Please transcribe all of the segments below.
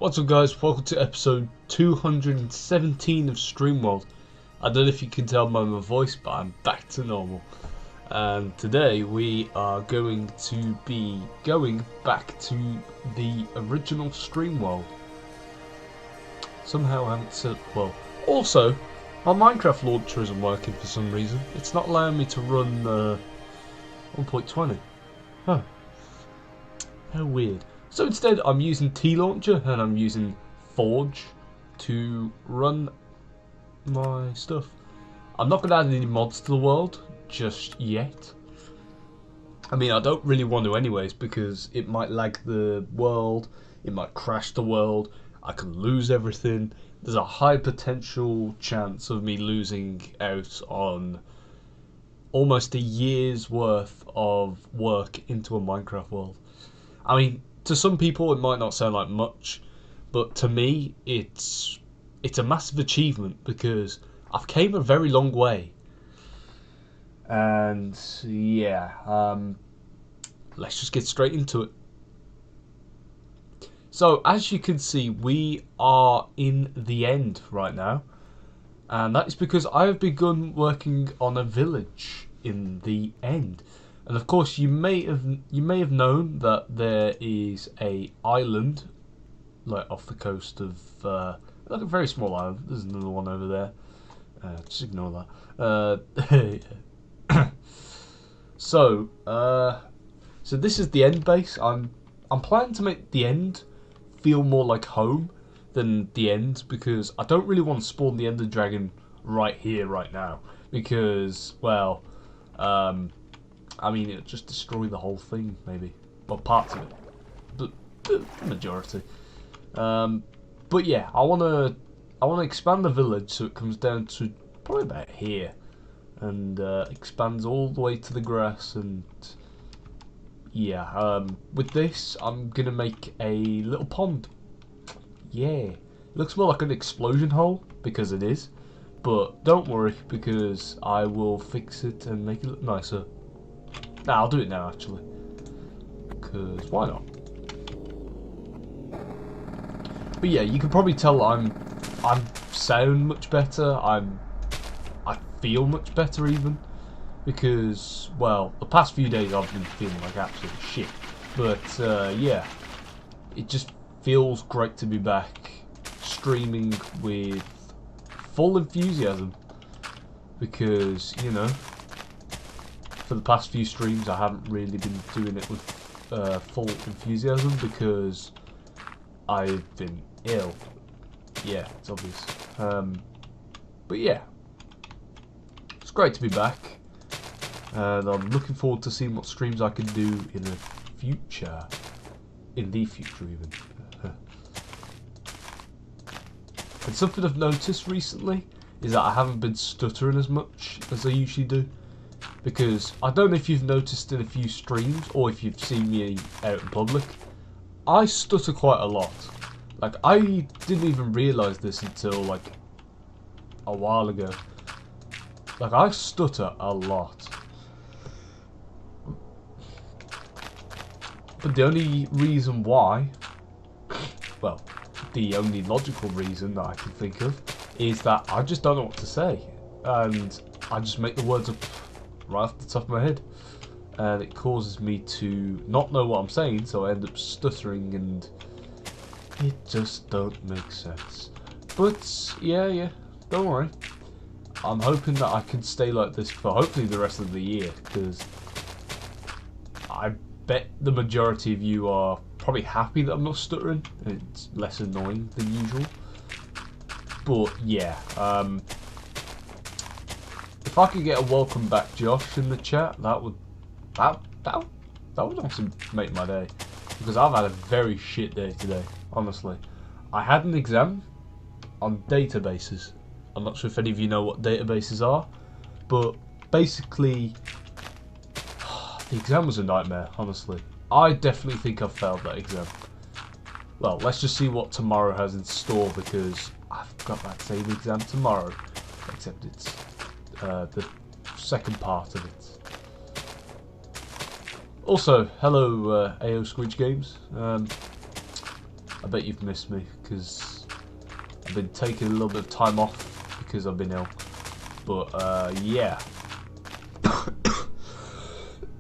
What's up guys, welcome to episode 217 of StreamWorld. I don't know if you can tell by my voice, but I'm back to normal. And today we are going to be going back to the original StreamWorld. Somehow I haven't said, well, also, my Minecraft launcher isn't working for some reason. It's not allowing me to run 1.20. Huh. How weird. So instead I'm using T-Launcher and I'm using Forge to run my stuff. I'm not going to add any mods to the world just yet. I mean, I don't really want to anyways because it might lag the world, it might crash the world, I can lose everything. There's a high potential chance of me losing out on almost a year's worth of work into a Minecraft world. I mean, to some people it might not sound like much, but to me it's a massive achievement because I've came a very long way. And yeah, let's just get straight into it. So as you can see, we are in the end right now, and that is because I have begun working on a village in the end. And of course, you may have known that there is a island, like off the coast of like a very small island. There's another one over there. Just ignore that. So this is the end base. I'm planning to make the end feel more like home than the end because I don't really want to spawn the Ender Dragon right here, right now, because well, I mean, it'll just destroy the whole thing, maybe. Well, parts of it. But the majority. But yeah, I wanna expand the village so it comes down to probably about here. And expands all the way to the grass, and yeah, with this I'm gonna make a little pond. Yeah. It looks more like an explosion hole, because it is. But don't worry, because I will fix it and make it look nicer. Nah, I'll do it now actually, because why not? But yeah, you can probably tell I'm sound much better. I feel much better even, because well, the past few days I've been feeling like absolute shit. But yeah, it just feels great to be back streaming with full enthusiasm, because you know, for the past few streams I haven't really been doing it with full enthusiasm because I've been ill. Yeah, it's obvious. But yeah, it's great to be back, and I'm looking forward to seeing what streams I can do in the future. In the future even. And something I've noticed recently is that I haven't been stuttering as much as I usually do. Because I don't know if you've noticed in a few streams or if you've seen me out in public, I stutter quite a lot. Like, I didn't even realise this until like a while ago. Like, I stutter a lot. But the only reason why, well, the only logical reason that I can think of is that I just don't know what to say. And I just make the words up right off the top of my head, and it causes me to not know what I'm saying, so I end up stuttering, and it just don't make sense. But yeah, don't worry. I'm hoping that I can stay like this for hopefully the rest of the year, because I bet the majority of you are probably happy that I'm not stuttering. It's less annoying than usual. But yeah, if I could get a welcome back Josh in the chat, that would honestly make my day, because I've had a very shit day today, honestly. I had an exam on databases. I'm not sure if any of you know what databases are, but basically the exam was a nightmare, honestly. I definitely think I've failed that exam. Well, let's just see what tomorrow has in store, because I've got that same exam tomorrow, except it's the second part of it. Also, hello AO Squidge Games. I bet you've missed me because I've been taking a little bit of time off because I've been ill. But yeah.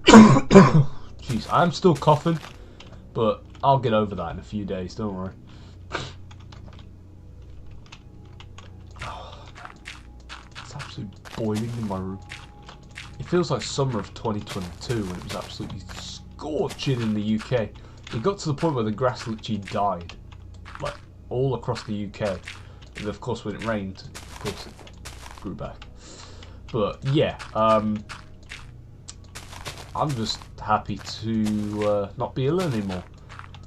Jeez, I am still coughing, but I'll get over that in a few days, don't worry. It's absolutely boiling in my room. It feels like summer of 2022 when it was absolutely scorching in the UK. It got to the point where the grass literally died, like all across the UK. And of course when it rained, of course it grew back. But yeah, I'm just happy to not be ill anymore,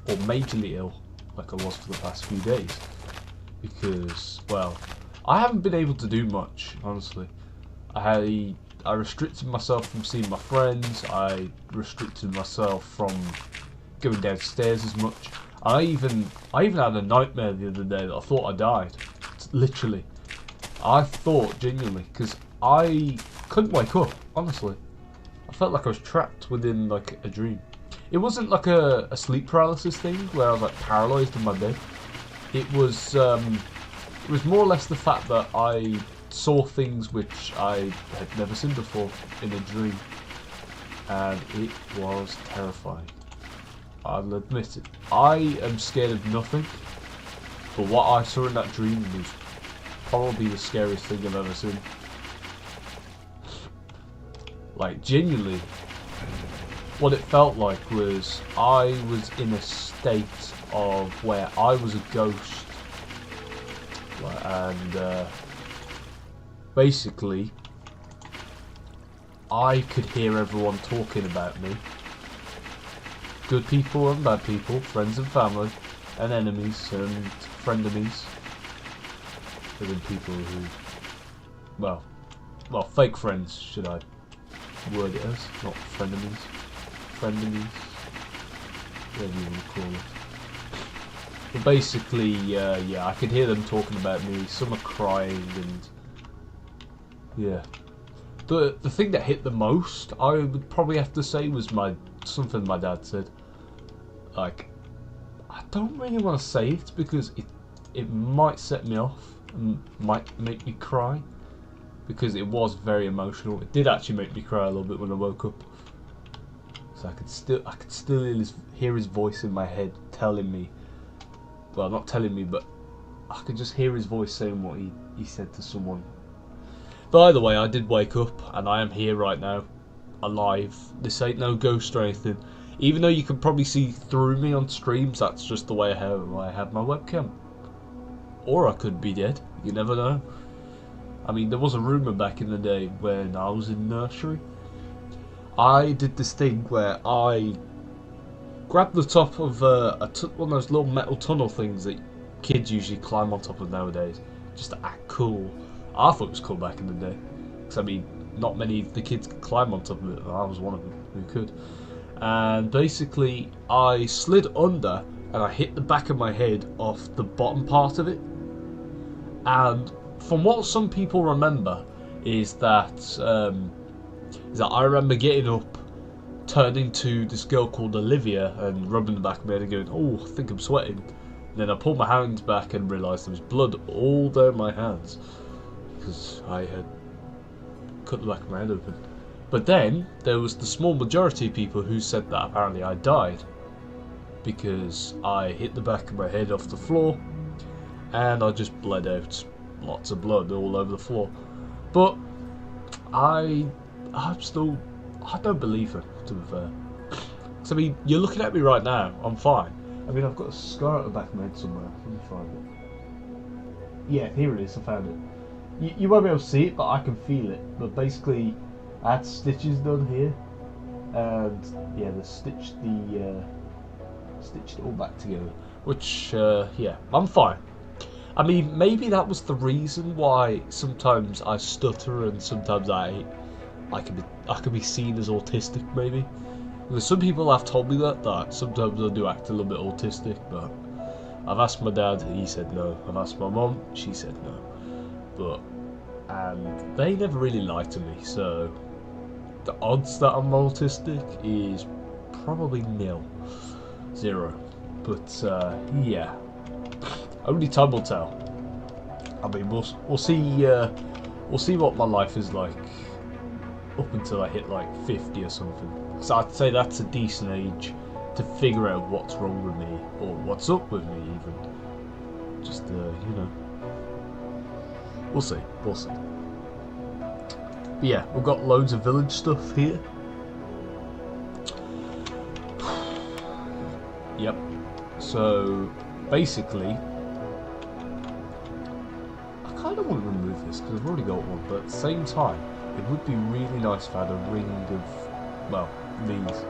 or majorly ill like I was for the past few days, because, well, I haven't been able to do much, honestly. I restricted myself from seeing my friends, I restricted myself from going downstairs as much. I even had a nightmare the other day that I thought I died, literally. I thought, genuinely, because I couldn't wake up, honestly. I felt like I was trapped within, like, a dream. It wasn't like a sleep paralysis thing where I was, like, paralysed in my bed. It was more or less the fact that I saw things which I had never seen before in a dream. And it was terrifying. I'll admit it. I am scared of nothing, but what I saw in that dream was probably the scariest thing I've ever seen. Like, genuinely, what it felt like was I was in a state of where I was a ghost, and basically I could hear everyone talking about me. Good people and bad people, friends and family, and enemies and frenemies. And then people who, well, fake friends, should I word it as, not frenemies. Frenemies, whatever you want to call it. But basically, yeah, I could hear them talking about me. Some are crying, and yeah. The thing that hit the most, I would probably have to say, was something my dad said. Like, I don't really want to say it because it might set me off and might make me cry, because it was very emotional. It did actually make me cry a little bit when I woke up. So I could still hear his voice in my head telling me, well, not telling me, but I could just hear his voice saying what he said to someone. But either way, I did wake up, and I am here right now, alive. This ain't no ghost or anything. Even though you can probably see through me on streams, that's just the way I have my webcam. Or I could be dead, you never know. I mean, there was a rumour back in the day when I was in nursery. I did this thing where I grabbed the top of one of those little metal tunnel things that kids usually climb on top of nowadays, just to act cool. I thought it was cool back in the day, because I mean, not many of the kids could climb on top of it, and I was one of them who could. And basically, I slid under, and I hit the back of my head off the bottom part of it. And from what some people remember, is that I remember getting up, turning to this girl called Olivia, and rubbing the back of my head and going, "Oh, I think I'm sweating." And then I pulled my hands back and realised there was blood all down my hands, because I had cut the back of my head open. But then there was the small majority of people who said that apparently I died, because I hit the back of my head off the floor and I just bled out lots of blood all over the floor. But I don't believe her, to be fair. Because I mean, you're looking at me right now, I'm fine. I mean, I've got a scar at the back of my head somewhere. Let me find it. Yeah, here it is, I found it. You won't be able to see it, but I can feel it. But basically, I had stitches done here, and yeah, they stitched it all back together. Which, yeah, I'm fine. I mean, maybe that was the reason why sometimes I stutter and sometimes I can be seen as autistic, maybe. Because some people have told me that sometimes I do act a little bit autistic, but I've asked my dad, he said no. I've asked my mum, she said no. And they never really lied to me, so the odds that I'm autistic is probably 0. But yeah, Only time will tell. I mean, we'll see what my life is like up until I hit like 50 or something. So I'd say that's a decent age to figure out what's wrong with me or what's up with me, even. Just you know, we'll see. We'll see. But yeah, we've got loads of village stuff here. Yep. So basically, I kind of want to remove this because I've already got one, but at the same time, it would be really nice if I had a ring of, well, these.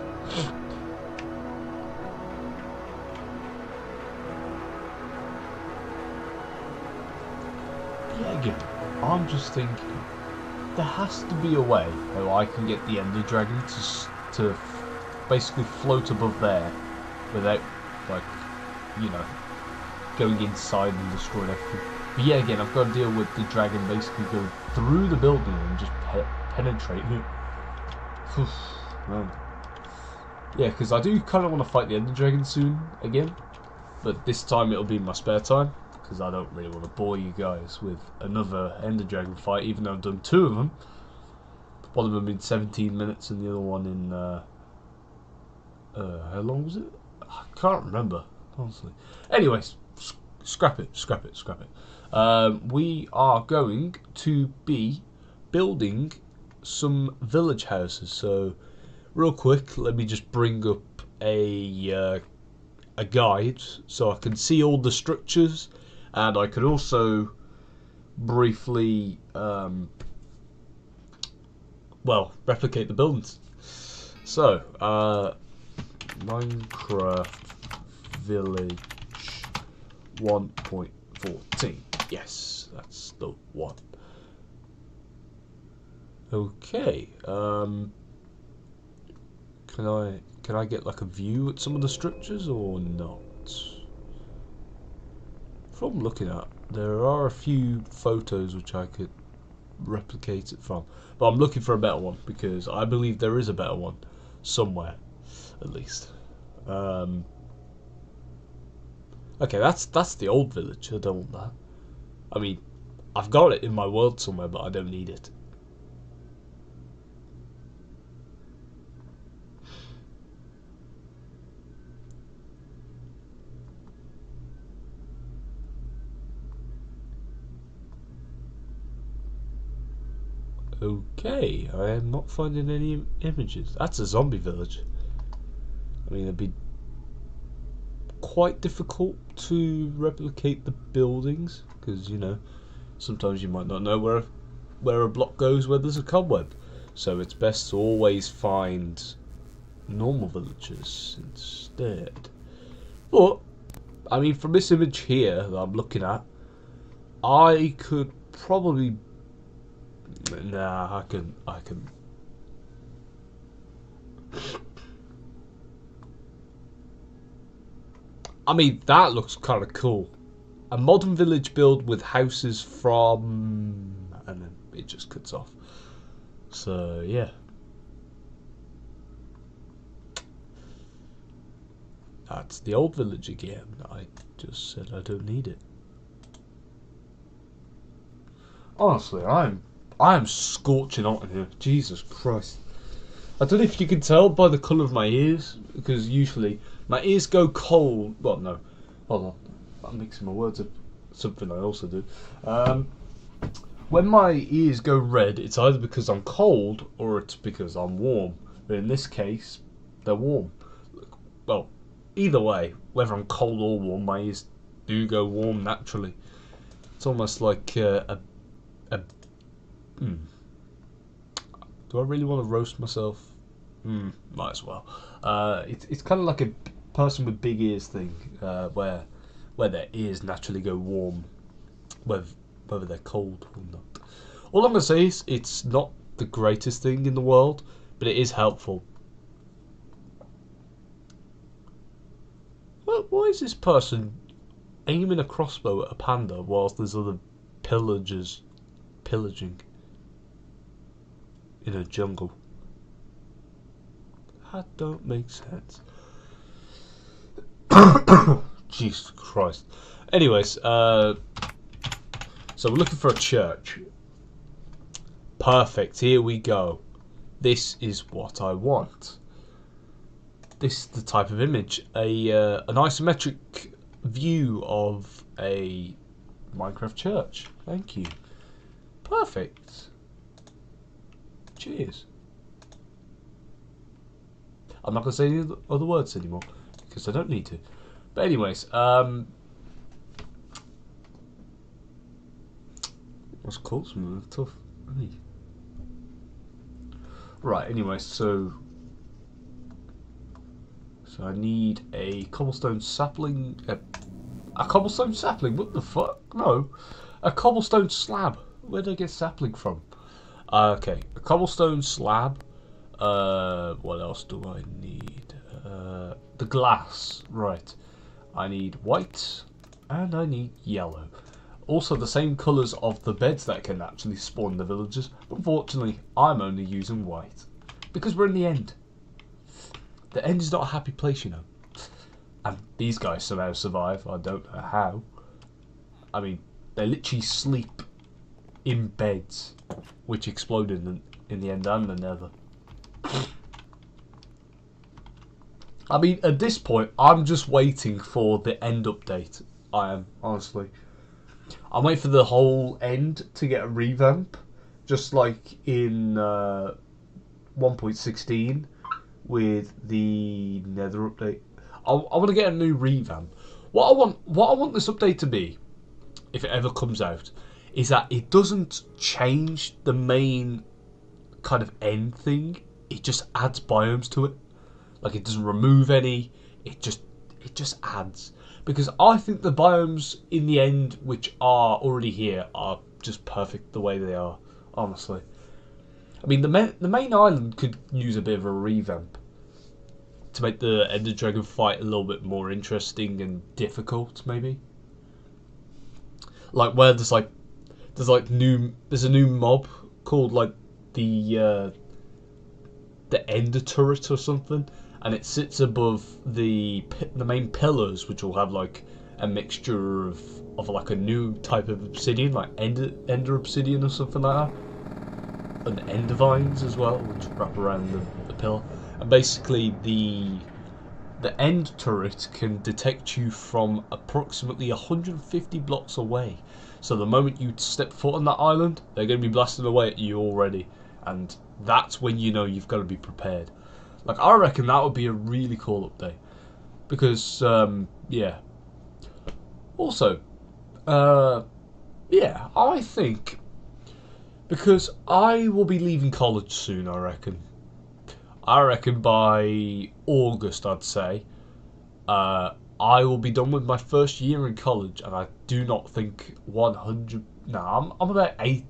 Yeah, again, I'm just thinking there has to be a way how I can get the Ender Dragon to basically float above there without, like, you know, going inside and destroying everything. But yeah, again, I've got to deal with the dragon basically going through the building and just penetrating it. Man. Yeah, because I do kind of want to fight the Ender Dragon soon again, but this time it'll be in my spare time, because I don't really want to bore you guys with another Ender Dragon fight, even though I've done 2 of them. One of them in 17 minutes and the other one in, how long was it? I can't remember, honestly. Anyways, scrap it. We are going to be building some village houses. So, real quick, let me just bring up a guide so I can see all the structures, and I could also briefly, well, replicate the buildings. So, Minecraft Village 1.14. Yes, that's the one. Okay. Can I get like a view at some of the structures or not? From looking at, there are a few photos which I could replicate it from, but I'm looking for a better one because I believe there is a better one somewhere, at least. Okay, that's the old village. I don't want that. I mean, I've got it in my world somewhere, but I don't need it. Okay, I am not finding any images. That's a zombie village. I mean, it'd be quite difficult to replicate the buildings because, you know, sometimes you might not know where a block goes where there's a cobweb. So it's best to always find normal villages instead. But I mean, from this image here that I'm looking at, I could probably. Nah, I can. I mean, that looks kind of cool. A modern village build with houses from, and then it just cuts off. So yeah. That's the old village again. I just said I don't need it. Honestly, I am scorching hot in here. Jesus Christ. I don't know if you can tell by the colour of my ears, because usually my ears go cold. Well, no. Hold on. I'm mixing my words up. Something I also do. When my ears go red, it's either because I'm cold or it's because I'm warm. But in this case, they're warm. Well, either way, whether I'm cold or warm, my ears do go warm naturally. It's almost like Do I really want to roast myself? Might as well. It's kind of like a person with big ears thing, where their ears naturally go warm, whether they're cold or not. All I'm gonna say is it's not the greatest thing in the world, but it is helpful. Why is this person aiming a crossbow at a panda whilst there's other pillagers pillaging in a jungle? That don't make sense. Jesus Christ. Anyways, so we're looking for a church. Perfect, here we go. This is what I want. This is the type of image. An isometric view of a Minecraft church. Thank you. Perfect. Cheers. I'm not going to say any other words anymore, because I don't need to. But anyways, what's called some tough. Right, anyway, so I need a cobblestone sapling. A cobblestone sapling? What the fuck? No, a cobblestone slab. Where did I get sapling from? Okay, a cobblestone slab. What else do I need? The glass. Right. I need white and I need yellow. Also the same colours of the beds that can actually spawn the villagers. Unfortunately, I'm only using white. Because we're in the end. The end is not a happy place, you know. And these guys somehow survive. I don't know how. I mean, they literally sleep in beds, which exploded in the end and the nether. I mean, at this point, I'm just waiting for the end update. I am, honestly. I'm waiting for the whole end to get a revamp. Just like in 1.16 with the nether update. I want to get a new revamp. What I want this update to be, if it ever comes out, is that it doesn't change the main kind of end thing. It just adds biomes to it. Like, it doesn't remove any. It just adds. Because I think the biomes in the end, which are already here, are just perfect the way they are. Honestly, I mean, the main island could use a bit of a revamp to make the Ender Dragon fight a little bit more interesting and difficult, maybe. Like where there's a new mob called like the Ender Turret or something, and it sits above the main pillars, which will have like a mixture of like a new type of obsidian, like Ender Obsidian or something like that, and Ender Vines as well, which wrap around the pillar. And basically, the End Turret can detect you from approximately 150 blocks away. So the moment you step foot on that island, they're going to be blasting away at you already, and that's when you know you've got to be prepared. Like, I reckon that would be a really cool update, because yeah. Also, yeah, I think because I will be leaving college soon. I reckon by August, I'd say, I will be done with my first year in college, and I do not think 100. No, I'm about 8.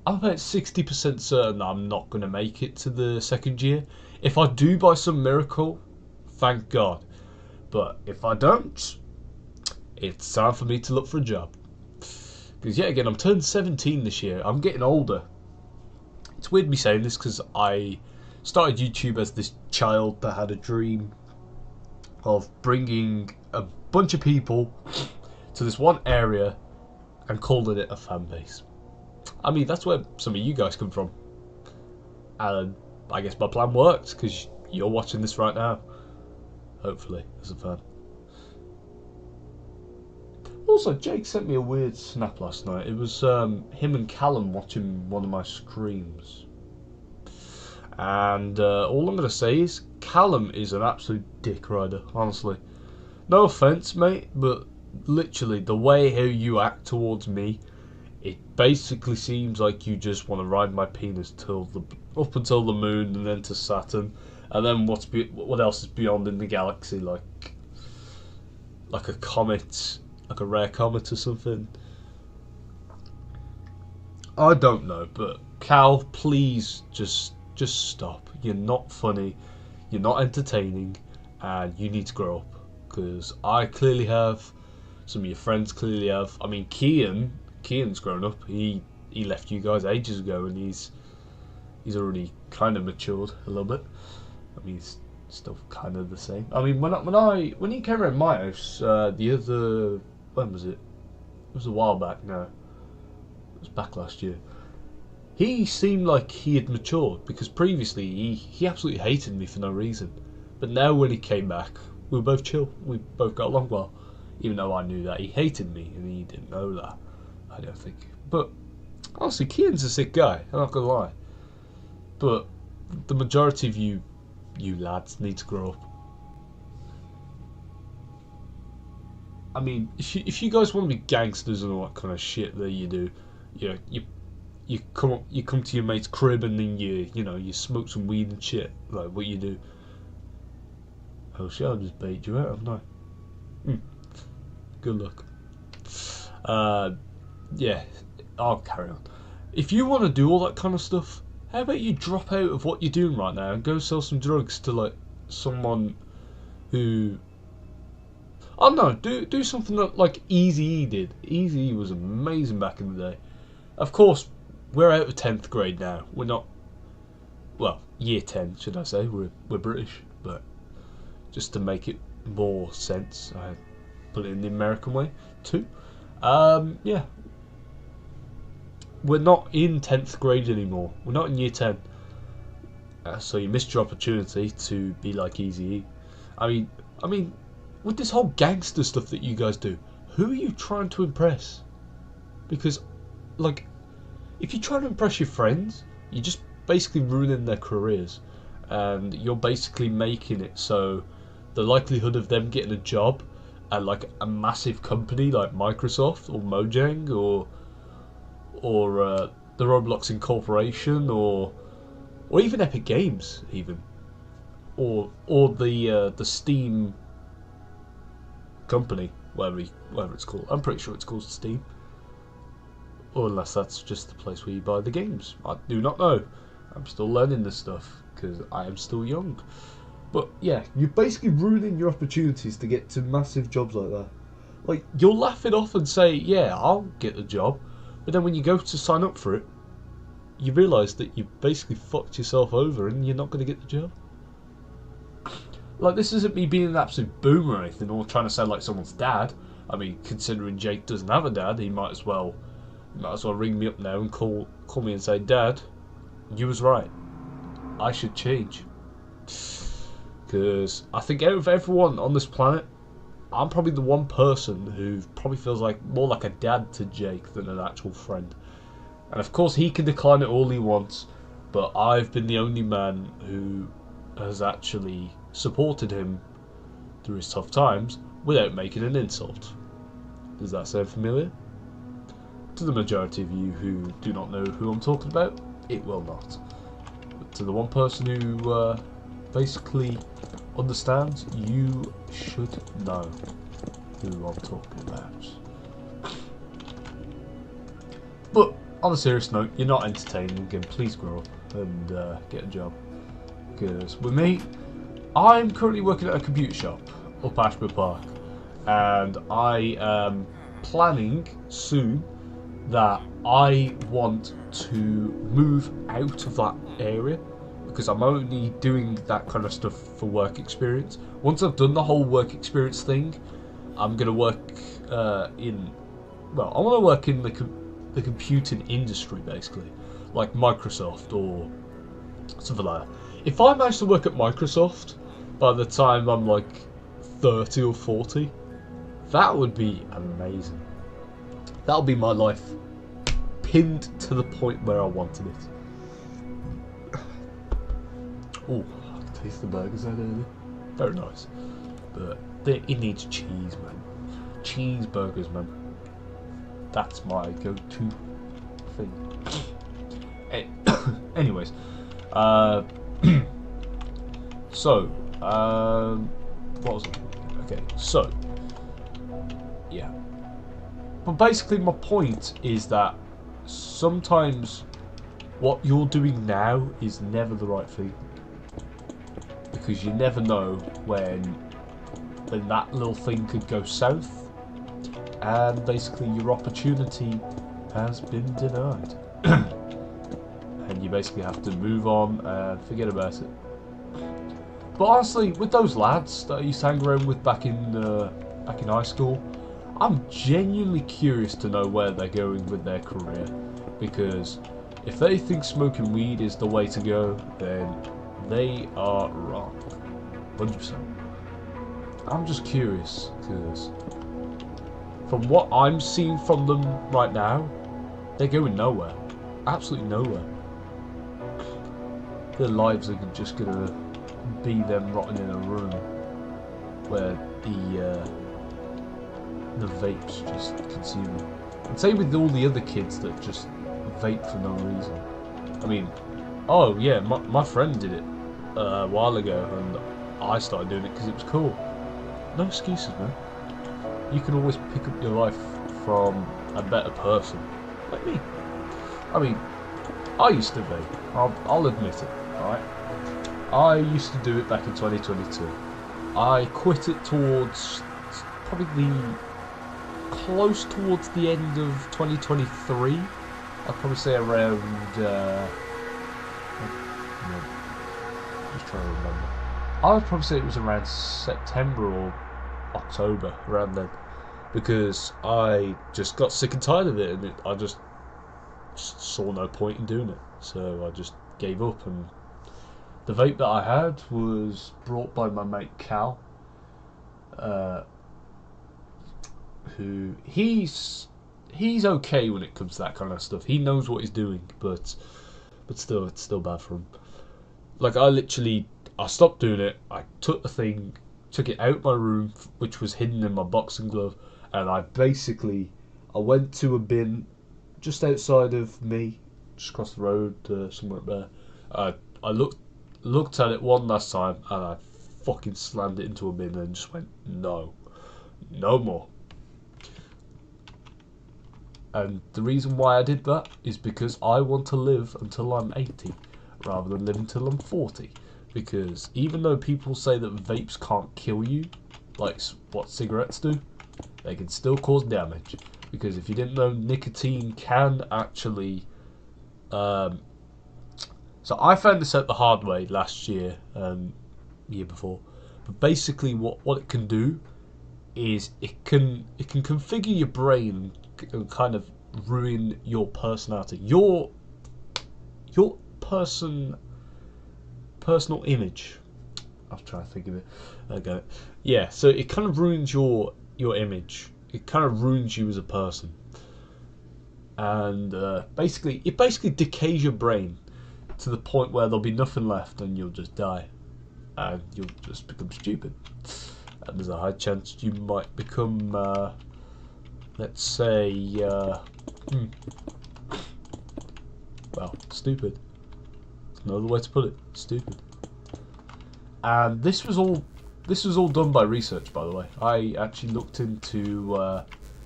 I'm about 60% certain that I'm not going to make it to the second year. If I do by some miracle, thank God. But if I don't, it's time for me to look for a job. Because yet again, I'm turning 17 this year. I'm getting older. It's weird me saying this because I started YouTube as this child that had a dream of bringing a bunch of people to this one area and calling it a fan base. I mean, that's where some of you guys come from. And I guess my plan works because you're watching this right now. Hopefully, as a fan. Also, Jake sent me a weird snap last night. It was him and Callum watching one of my streams. And all I'm going to say is, Callum is an absolute dick rider, honestly. No offence, mate, but literally, the way how you act towards me, it basically seems like you just want to ride my penis up until the moon and then to Saturn. And then what else is beyond in the galaxy, like a comet, like a rare comet or something. I don't know, but Cal, please just stop. You're not funny, you're not entertaining, and you need to grow up. Because I clearly have, some of your friends clearly have. I mean, Kian's grown up. He left you guys ages ago, and he's already kind of matured a little bit. I mean, he's still kind of the same. I mean, when he came around my house, when was it? It was a while back now. It was back last year. He seemed like he had matured, because previously he absolutely hated me for no reason. But now when he came back, we were both chill. We both got along well. Even though I knew that he hated me, and he didn't know that, I don't think. But honestly, Kian's a sick guy, I'm not gonna lie. But the majority of you lads need to grow up. I mean, if you guys want to be gangsters and all that kind of shit that you do, you come to your mate's crib and then you smoke some weed and shit, like what you do. Oh shit, I just bait you out, haven't I? Good luck. Yeah, I'll carry on. If you want to do all that kind of stuff, how about you drop out of what you're doing right now and go sell some drugs to like someone who, I don't know, do something that like Eazy-E did. Eazy-E was amazing back in the day. Of course, we're out of 10th grade now. We're not, well, year 10 should I say. We're British, but just to make it more sense, I put it in the American way too. Yeah. We're not in 10th grade anymore. We're not in year 10. So you missed your opportunity to be like Eazy-E. I mean, with this whole gangster stuff that you guys do, who are you trying to impress? Because, like, if you try to impress your friends, you're just basically ruining their careers. And you're basically making it so the likelihood of them getting a job at like a massive company like Microsoft or Mojang or the Roblox Incorporation or even Epic Games even or the Steam company, whatever it's called. I'm pretty sure it's called Steam. Or unless that's just the place where you buy the games. I do not know. I'm still learning this stuff because I am still young. But yeah, you're basically ruining your opportunities to get to massive jobs like that. Like, you'll laugh it off and say, yeah, I'll get the job. But then when you go to sign up for it, you realise that you basically fucked yourself over and you're not going to get the job. Like, this isn't me being an absolute boomer or anything, or trying to sound like someone's dad. I mean, considering Jake doesn't have a dad, he might as well ring me up now and call me and say, Dad, you was right. I should change. Because I think out of everyone on this planet, I'm probably the one person who probably feels like more like a dad to Jake than an actual friend. And of course he can decline it all he wants, but I've been the only man who has actually supported him through his tough times without making an insult. Does that sound familiar? To the majority of you who do not know who I'm talking about, it will not. But to the one person who basically understands, you should know who I'm talking about. But on a serious note, you're not entertaining again. Please grow up and get a job. Because with me, I'm currently working at a computer shop up Ashby Park, and I am planning soon that I want to move out of that area, because I'm only doing that kind of stuff for work experience. Once I've done the whole work experience thing, I'm going to work I want to work in the computing industry, basically, like Microsoft or something like that. If I manage to work at Microsoft by the time I'm like 30 or 40, that would be amazing. That'll be my life pinned to the point where I wanted it. Oh, I can taste the burgers out earlier. Very nice. But it needs cheese, man. Cheeseburgers, man. That's my go-to thing. Anyways, so, what was it? Okay, so, yeah. But basically my point is that sometimes what you're doing now is never the right thing. Because you never know when that little thing could go south, and basically your opportunity has been denied. And you basically have to move on and forget about it. But honestly, with those lads that I used to hang around with back in high school, I'm genuinely curious to know where they're going with their career, because if they think smoking weed is the way to go, then they are wrong, 100%. I'm just curious, because from what I'm seeing from them right now, they're going nowhere, absolutely nowhere. Their lives are just gonna be them rotting in a room where the vapes just consume them. And same with all the other kids that just vape for no reason. I mean, oh yeah, my friend did it a while ago, and I started doing it because it was cool. No excuses, man. You can always pick up your life from a better person, like me. I mean, I used to vape. I'll admit it. Alright, I used to do it back in 2022. I quit it towards probably close towards the end of 2023. I'd probably say around. Just trying to remember. I would probably say it was around September or October, around then, because I just got sick and tired of it, and I just saw no point in doing it. So I just gave up, and the vape that I had was brought by my mate Cal, who he's okay when it comes to that kind of stuff. He knows what he's doing, but still, it's still bad for him. Like I stopped doing it. I took it out my room, which was hidden in my boxing glove, and I went to a bin just outside of me, just across the road, somewhere up there. I looked at it one last time, and I fucking slammed it into a bin and just went, no more. And the reason why I did that is because I want to live until I'm 80 rather than live until I'm 40. Because even though people say that vapes can't kill you, like what cigarettes do, they can still cause damage. Because if you didn't know, nicotine can actually... So I found this out the hard way last year, year before. But basically, what it can do is it can configure your brain and kind of ruin your personality, your personal image. I'll try to think of it. Okay, yeah. So it kind of ruins your image. It kind of ruins you as a person, and it basically decays your brain to the point where there'll be nothing left, and you'll just die, and you'll just become stupid. And there's a high chance you might become, let's say, well, stupid. There's no other way to put it. Stupid. And this was all done by research, by the way. I actually looked into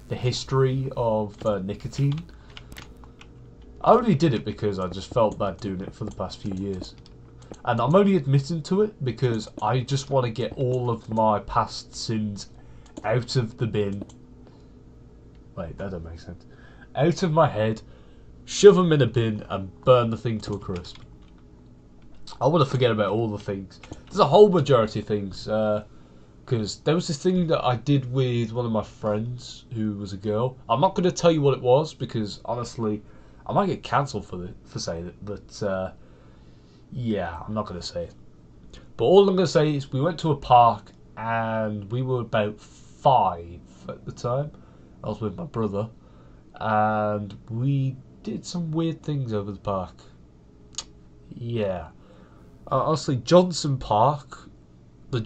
the history of nicotine. I only did it because I just felt bad doing it for the past few years. And I'm only admitting to it because I just want to get all of my past sins out of the bin. Wait, that don't make sense. Out of my head, shove them in a bin and burn the thing to a crisp. I want to forget about all the things. There's a whole majority of things. Because there was this thing that I did with one of my friends who was a girl. I'm not going to tell you what it was because honestly, I might get cancelled for saying it. But yeah, I'm not going to say it. But all I'm going to say is we went to a park and we were about 5 at the time. I was with my brother and we did some weird things over the park. Yeah. Honestly, Johnson Park, the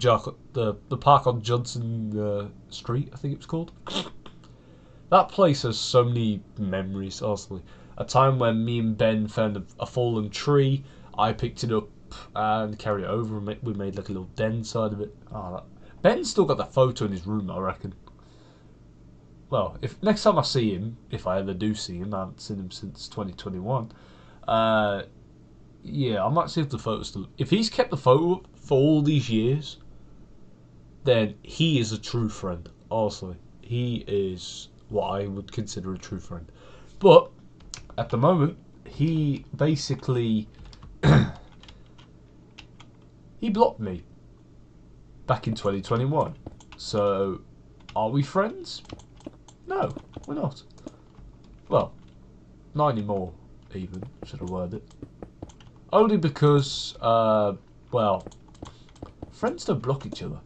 park on Johnson Street, I think it was called. That place has so many memories, honestly. A time when me and Ben found a fallen tree, I picked it up and carried it over, and we made like a little den inside of it. Ben's still got that photo in his room, I reckon. Well, if next time I see him, if I ever do see him, I haven't seen him since 2021. Yeah, I might see if the photo's still. If he's kept the photo for all these years, then he is a true friend. Honestly, he is what I would consider a true friend. But at the moment, he basically he blocked me back in 2021. So, are we friends? No, we're not. Well, not anymore, even, should I word it. Only because, well, friends don't block each other.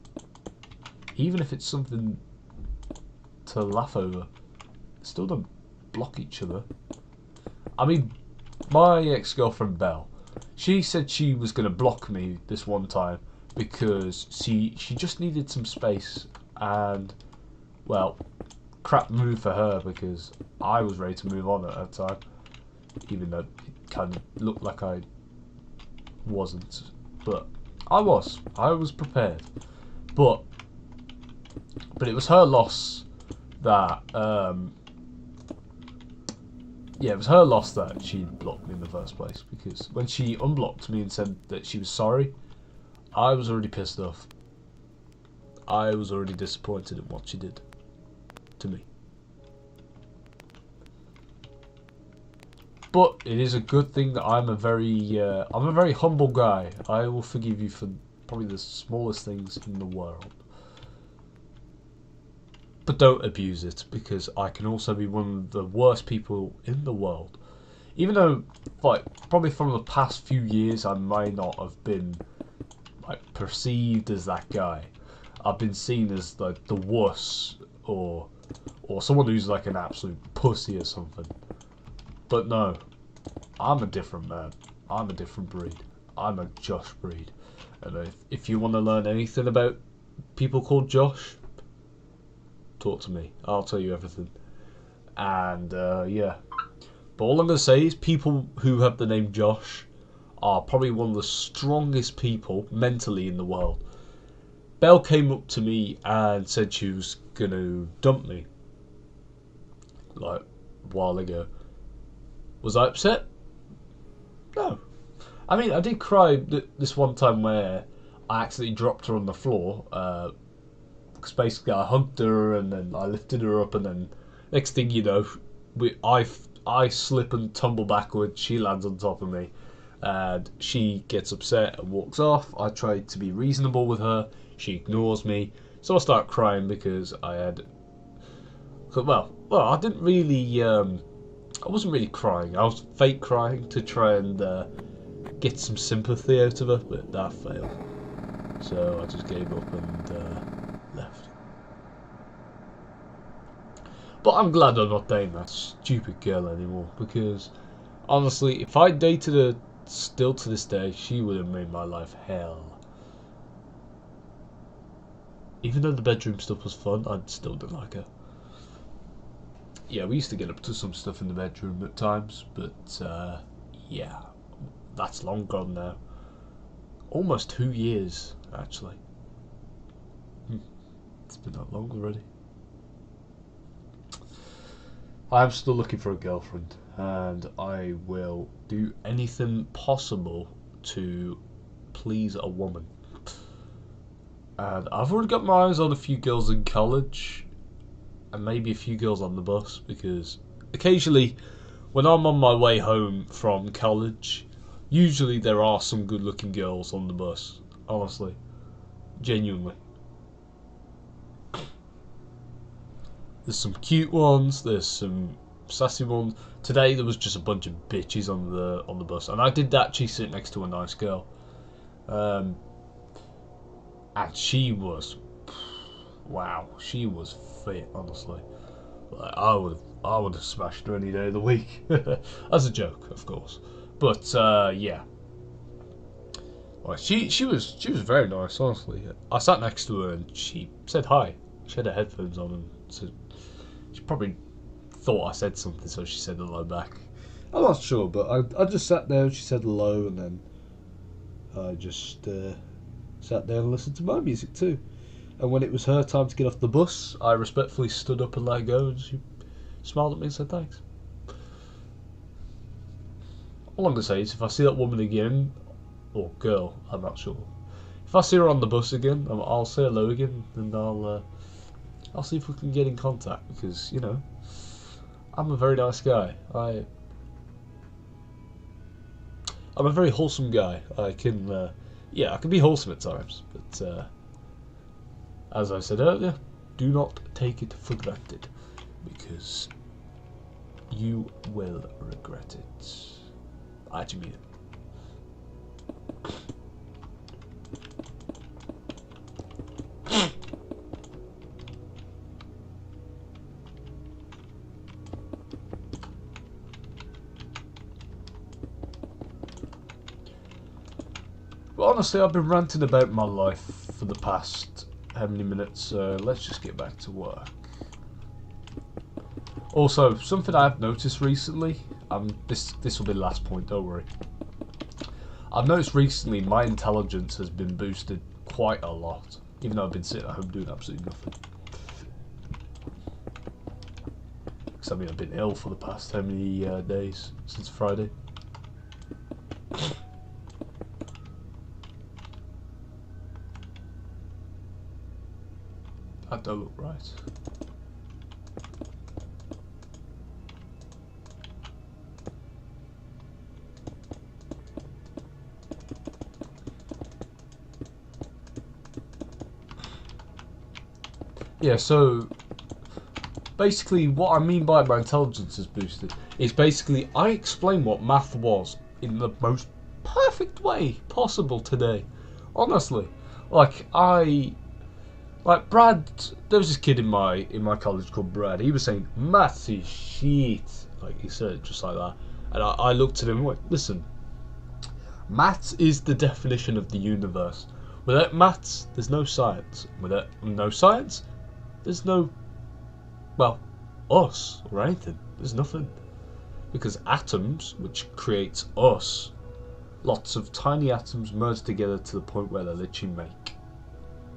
Even if it's something to laugh over, still don't block each other. I mean, my ex-girlfriend Belle, she said she was going to block me this one time because she just needed some space, and, well, crap move for her because I was ready to move on at that time, even though it kind of looked like I wasn't, but I was prepared, but it was her loss that yeah, it was her loss that she blocked me in the first place, because when she unblocked me and said that she was sorry, I was already pissed off. I was already disappointed in what she did to me. But it is a good thing that I'm a very humble guy. I will forgive you for probably the smallest things in the world. But don't abuse it, because I can also be one of the worst people in the world. Even though, like, probably from the past few years, I may not have been, like, perceived as that guy. I've been seen as, like, the wuss, or someone who's, like, an absolute pussy or something. But no, I'm a different man. I'm a different breed. I'm a Josh breed. And if you want to learn anything about people called Josh, talk to me. I'll tell you everything. And yeah. But all I'm going to say is people who have the name Josh are probably one of the strongest people mentally in the world. Belle came up to me and said she was going to dump me, like, a while ago. Was I upset? No. I mean, I did cry this one time where I accidentally dropped her on the floor. Because basically I hugged her and then I lifted her up, and then next thing you know, I slip and tumble backwards. She lands on top of me, and she gets upset and walks off. I try to be reasonable with her. She ignores me, so I start crying because I had. Well, I didn't really. I wasn't really crying. I was fake crying to try and get some sympathy out of her, but that failed. So I just gave up and left. But I'm glad I'm not dating that stupid girl anymore, because honestly, if I dated her still to this day, she would have made my life hell. Even though the bedroom stuff was fun, I still didn't like her. Yeah, we used to get up to some stuff in the bedroom at times, but yeah, that's long gone now. Almost 2 years, actually. It's been that long already. I'm still looking for a girlfriend, and I will do anything possible to please a woman. And I've already got my eyes on a few girls in college, and maybe a few girls on the bus, because occasionally when I'm on my way home from college, usually there are some good looking girls on the bus, honestly, genuinely. There's some cute ones, there's some sassy ones. Today there was just a bunch of bitches on the bus, and I did actually sit next to a nice girl, and she was, wow, she was fit, honestly. Like, I would have smashed her any day of the week. As a joke, of course. But yeah. Well, she was very nice, honestly. I sat next to her and she said hi. She had her headphones on and said, she probably thought I said something, so she said hello back. I'm not sure, but I just sat there and she said hello, and then I just sat there and listened to my music too. And when it was her time to get off the bus, I respectfully stood up and let her go, and she smiled at me and said thanks. All I'm going to say is, if I see that woman again, or girl, I'm not sure. If I see her on the bus again, I'll say hello again, and I'll see if we can get in contact, because, you know, I'm a very nice guy. I'm a very wholesome guy. I can be wholesome at times, but as I said earlier, do not take it for granted, because you will regret it. I actually mean it. But honestly, I've been ranting about my life for the past how many minutes, let's just get back to work. Also, something I've noticed recently, this will be the last point, don't worry. I've noticed recently my intelligence has been boosted quite a lot, even though I've been sitting at home doing absolutely nothing. Because I mean, I've been ill for the past how many days, since Friday. That don't look right. Yeah, so basically what I mean by my intelligence is boosted is basically I explained what math was in the most perfect way possible today. Honestly. Like Brad, there was this kid in my college called Brad. He was saying maths is shit. Like he said it just like that. And I looked at him and went, listen, maths is the definition of the universe. Without maths, there's no science. Without no science, there's no, well, us or anything. There's nothing. Because atoms, which creates us, lots of tiny atoms merge together to the point where they literally make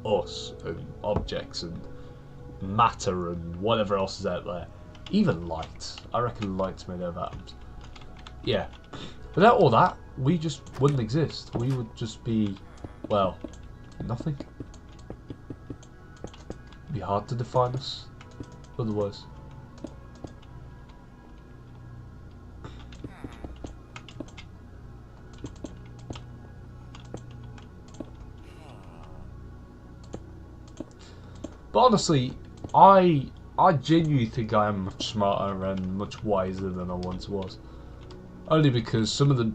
us and objects and matter and whatever else is out there. Even light. I reckon light's made out of atoms. Yeah. Without all that, we just wouldn't exist. We would just be, well, nothing. It'd be hard to define us otherwise. But honestly, I genuinely think I am much smarter and much wiser than I once was. Only because some of the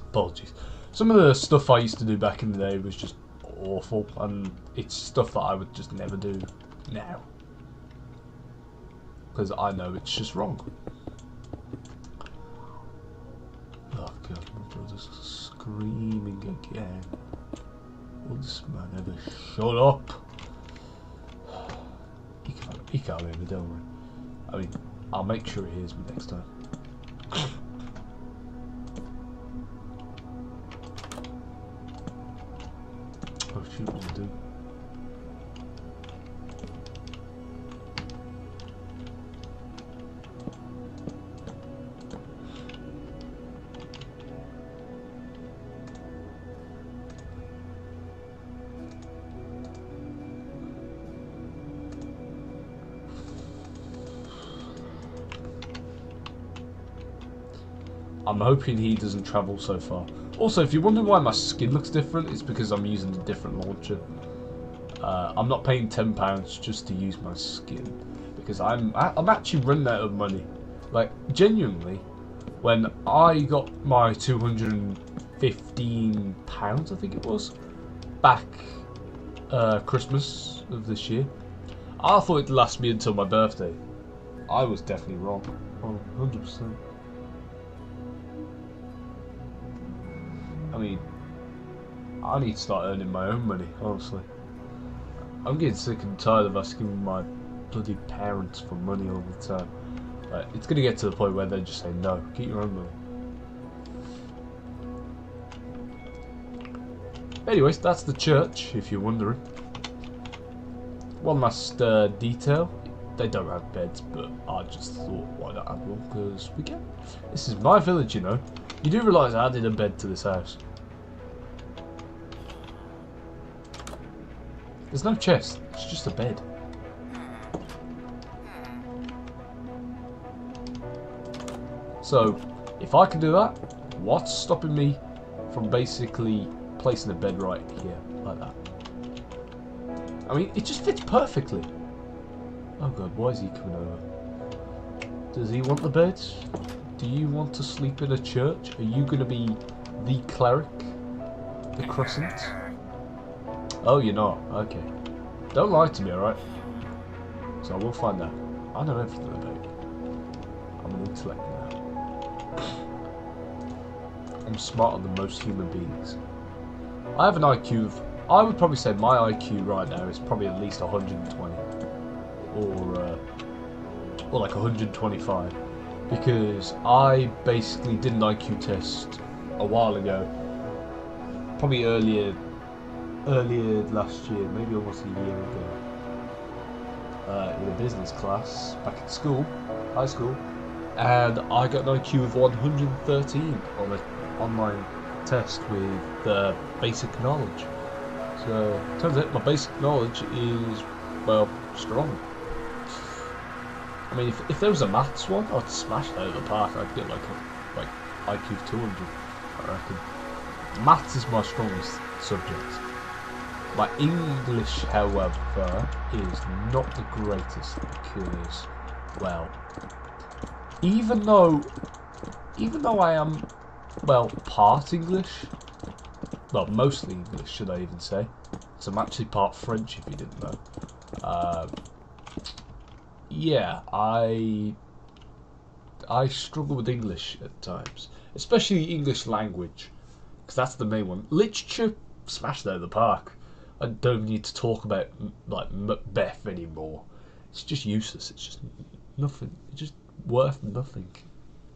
apologies. Some of the stuff I used to do back in the day was just awful, and it's stuff that I would just never do now. Because I know it's just wrong. Oh god, my brother's screaming again. Will this man ever shut up? He can't hear me, don't worry. I mean, I'll make sure he hears me next time. Oh shoot, what am I doing? I'm hoping he doesn't travel so far. Also, if you're wondering why my skin looks different, it's because I'm using a different launcher. I'm not paying £10 just to use my skin, because I'm actually running out of money. Like, genuinely, when I got my £215, I think it was, back Christmas of this year, I thought it'd last me until my birthday. I was definitely wrong. Oh, 100%. I mean, I need to start earning my own money, honestly. I'm getting sick and tired of asking my bloody parents for money all the time. Like, it's going to get to the point where they just say, no, get your own money. Anyways, that's the church, if you're wondering. One last detail. They don't have beds, but I just thought, why not have one? Because we can. This is my village, you know. You do realise I added a bed to this house. There's no chest, it's just a bed. So, if I can do that, what's stopping me from basically placing a bed right here, like that. I mean, it just fits perfectly. Oh god, why is he coming over? Does he want the bed? Do you want to sleep in a church? Are you going to be the cleric? The Crescent? Oh, you're not. Okay. Don't lie to me, alright? So I will find out. I know everything about you. I'm an intellect now. I'm smarter than most human beings. I have an IQ of... I would probably say my IQ right now is probably at least 120. Or like 125. Because I basically did an IQ test a while ago. Probably earlier last year, maybe almost a year ago. In a business class back at school, high school, and I got an IQ of 113 on an online test with basic knowledge. So turns out my basic knowledge is, well, strong. I mean, if there was a maths one, I'd smash it out of the park. I'd get like IQ of 200, I reckon. Maths is my strongest subject. My English, however, is not the greatest because, well, even though I am, well, part English, well, mostly English, should I even say? So I'm actually part French, if you didn't know. Yeah, I struggle with English at times, especially English language, because that's the main one. Literature, smashed out of the park. I don't need to talk about like Macbeth anymore. It's just useless. It's just nothing. It's just worth nothing.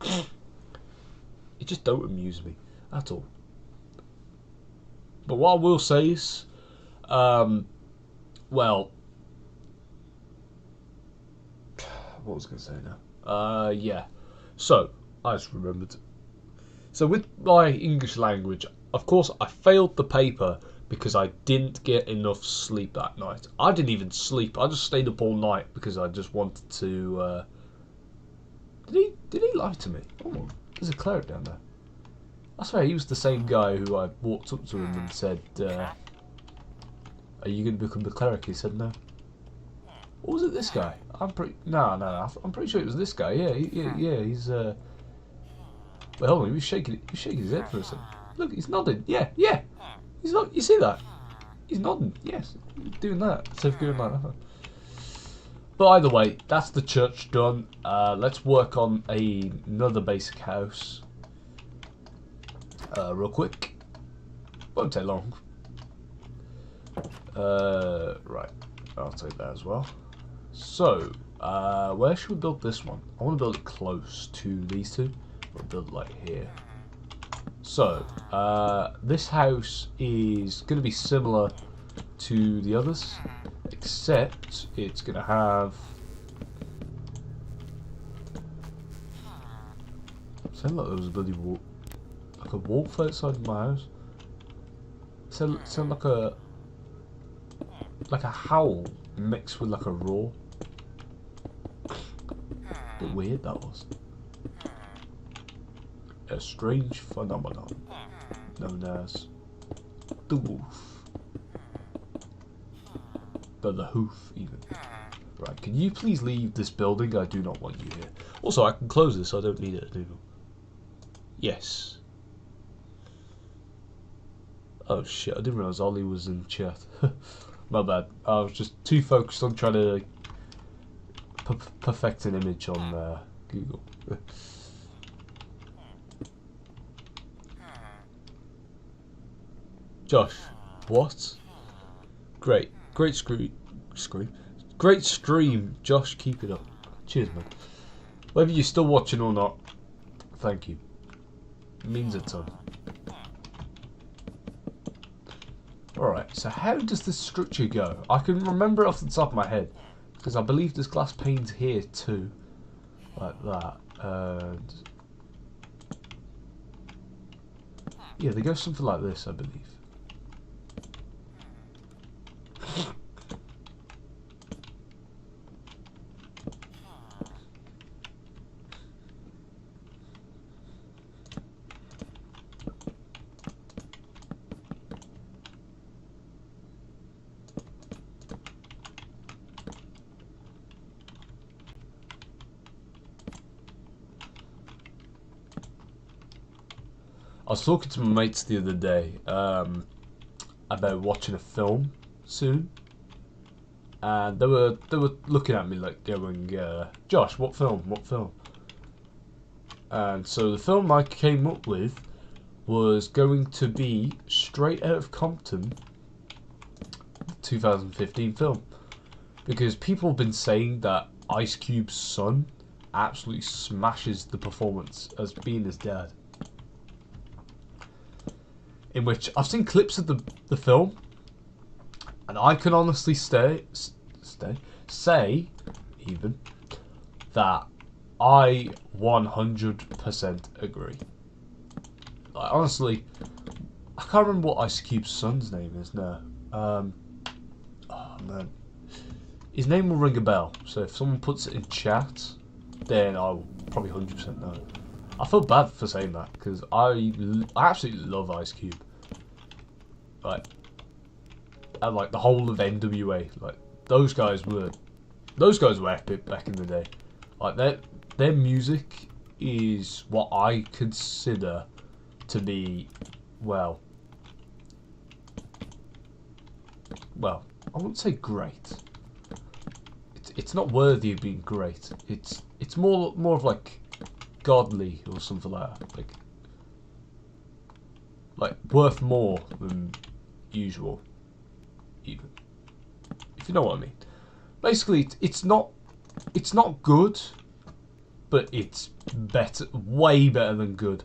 It just don't amuse me at all. But what I will say is, well, what was I going to say now? Yeah. So I just remembered. So with my English language, of course, I failed the paper because I didn't get enough sleep that night. I didn't even sleep. I just stayed up all night because I just wanted to... Did he lie to me? Oh, there's a cleric down there. I swear he was the same guy who I walked up to him and said, are you going to become the cleric? He said no. Or was it this guy? I'm pretty... No, I'm pretty sure it was this guy. Yeah, he's... Wait, hold on, he was shaking his head for a second. Look, he's nodding. Yeah. He's not. You see that? He's nodding. Yes, doing that. So going like that. But either way, that's the church done. Let's work on another basic house. Real quick. Won't take long. Right. I'll take that as well. So, where should we build this one? I want to build it close to these two. We'll build it like here. So, this house is going to be similar to the others, except it's going to have... Sound like there was a bloody wolf, like a wolf outside of my house. Sound like a howl mixed with like a roar. Bit weird that was. A strange phenomenon known as the wolf. But the hoof, even. Right, can you please leave this building? I do not want you here. Also, I can close this, so I don't need it, do I? Yes. Oh shit, I didn't realise Ollie was in chat. My bad. I was just too focused on trying to perfect an image on Google. Josh, what? Great scream. Great stream, Josh. Keep it up. Cheers, man. Whether you're still watching or not, thank you. It means a ton. Alright, so how does this structure go? I can remember it off the top of my head, because I believe there's glass panes here too. Like that. And yeah, they go something like this, I believe. I was talking to my mates the other day about watching a film soon, and they were looking at me like going, "Josh, what film? What film?" And so the film I came up with was going to be Straight Outta Compton, 2015 film, because people have been saying that Ice Cube's son absolutely smashes the performance as being his dad. In which I've seen clips of the film, and I can honestly say even that I 100% agree. Like, honestly, I can't remember what Ice Cube's son's name is now. Oh man, his name will ring a bell. So if someone puts it in chat, then I'll probably 100% know. I feel bad for saying that because I absolutely love Ice Cube. Like, and like the whole of NWA, like those guys were epic back in the day. Like their music is what I consider to be, well, I wouldn't say great. It's not worthy of being great. It's more of like godly or something like that. Like worth more than usual, even, if you know what I mean. Basically, it's not good, but it's better, way better than good.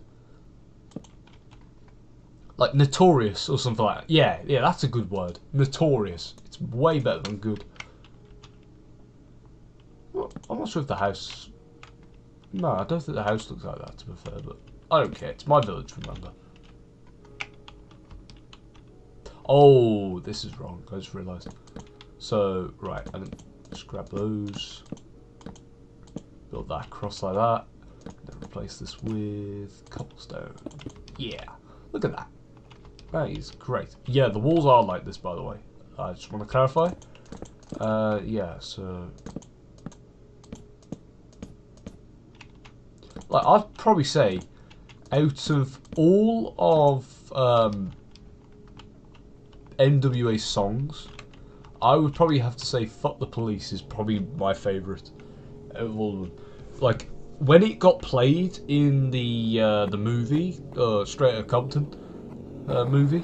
Like notorious or something like that. Yeah, that's a good word. Notorious. It's way better than good. Well, I'm not sure if the house... No, I don't think the house looks like that, to be fair, but I don't care. It's my village, remember. Oh, this is wrong. I just realised. So, right, and just grab those. Build that across like that. Then replace this with cobblestone. Yeah, look at that. That is great. Yeah, the walls are like this, by the way. I just want to clarify. Yeah, so... Like, I'd probably say, out of all of NWA songs, I would probably have to say Fuck the Police is probably my favourite out of all of them. Like, when it got played in the movie, Straight Outta Compton movie,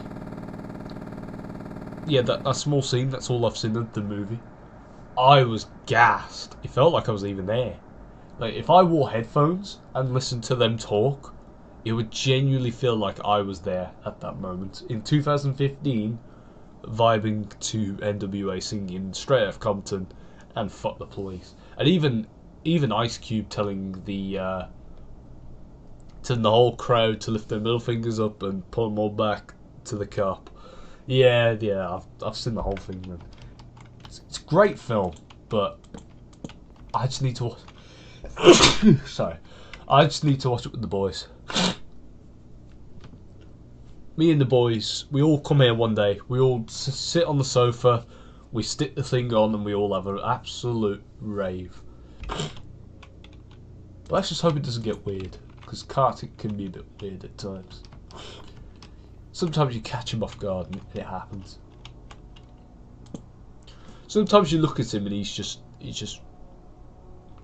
yeah, that small scene, that's all I've seen of the movie, I was gassed. It felt like I was even there. Like, if I wore headphones and listened to them talk, it would genuinely feel like I was there at that moment. In 2015, vibing to NWA singing Straight Outta Compton and Fuck the Police. And even Ice Cube telling the whole crowd to lift their middle fingers up and pull them all back to the cop. Yeah, I've seen the whole thing, man. It's a great film, but I just need to watch... Sorry. I just need to watch it with the boys. Me and the boys, we all come here one day, we all sit on the sofa, we stick the thing on and we all have an absolute rave. But let's just hope it doesn't get weird, because Kartik can be a bit weird at times. Sometimes you catch him off guard and it happens. Sometimes you look at him and he's just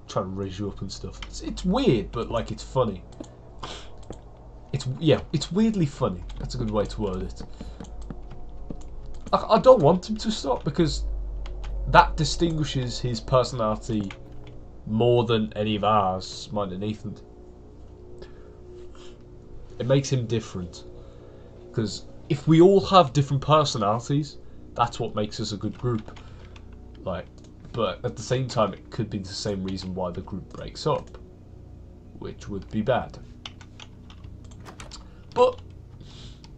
trying to raise you up and stuff. It's weird, but like it's funny. It's weirdly funny. That's a good way to word it. I don't want him to stop because that distinguishes his personality more than any of ours, mine and Ethan. It makes him different. Because if we all have different personalities, that's what makes us a good group. Like, but at the same time, it could be the same reason why the group breaks up, which would be bad. But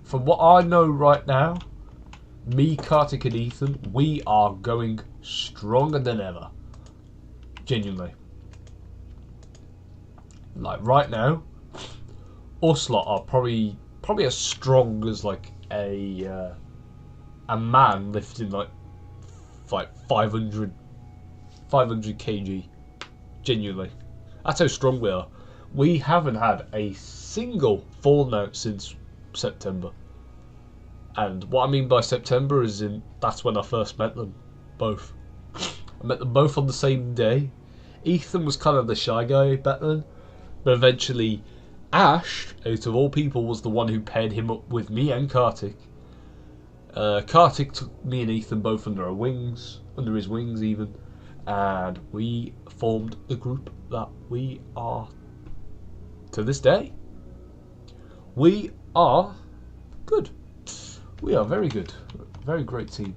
from what I know right now, me, Kartik and Ethan, we are going stronger than ever. Genuinely. Like right now, us lot are probably as strong as like a man lifting like 500 kg. Genuinely. That's how strong we are. We haven't had a single falling out since September. And what I mean by September is that's when I first met them both. I met them both on the same day. Ethan was kind of the shy guy back then, but eventually Ash, out of all people, was the one who paired him up with me and Kartik. Kartik took me and Ethan both under his wings even, and we formed the group that we are to this day. We are good. We are very good. Very great team.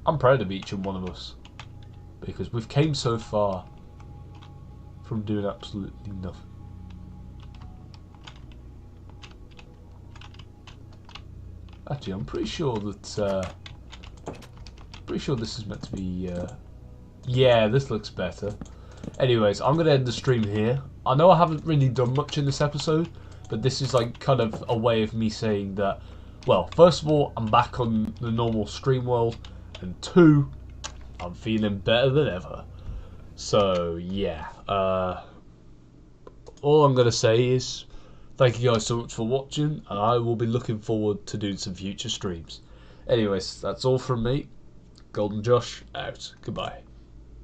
I'm proud of each and one of us, because we've came so far from doing absolutely nothing. Actually, I'm pretty sure that this is meant to be yeah, this looks better. Anyways, I'm gonna end the stream here. I know I haven't really done much in this episode, but this is like kind of a way of me saying that, well, first of all, I'm back on the normal stream world, and two, I'm feeling better than ever. So yeah, all I'm gonna say is thank you guys so much for watching, and I will be looking forward to doing some future streams. Anyways, that's all from me. Golden Josh out. Goodbye.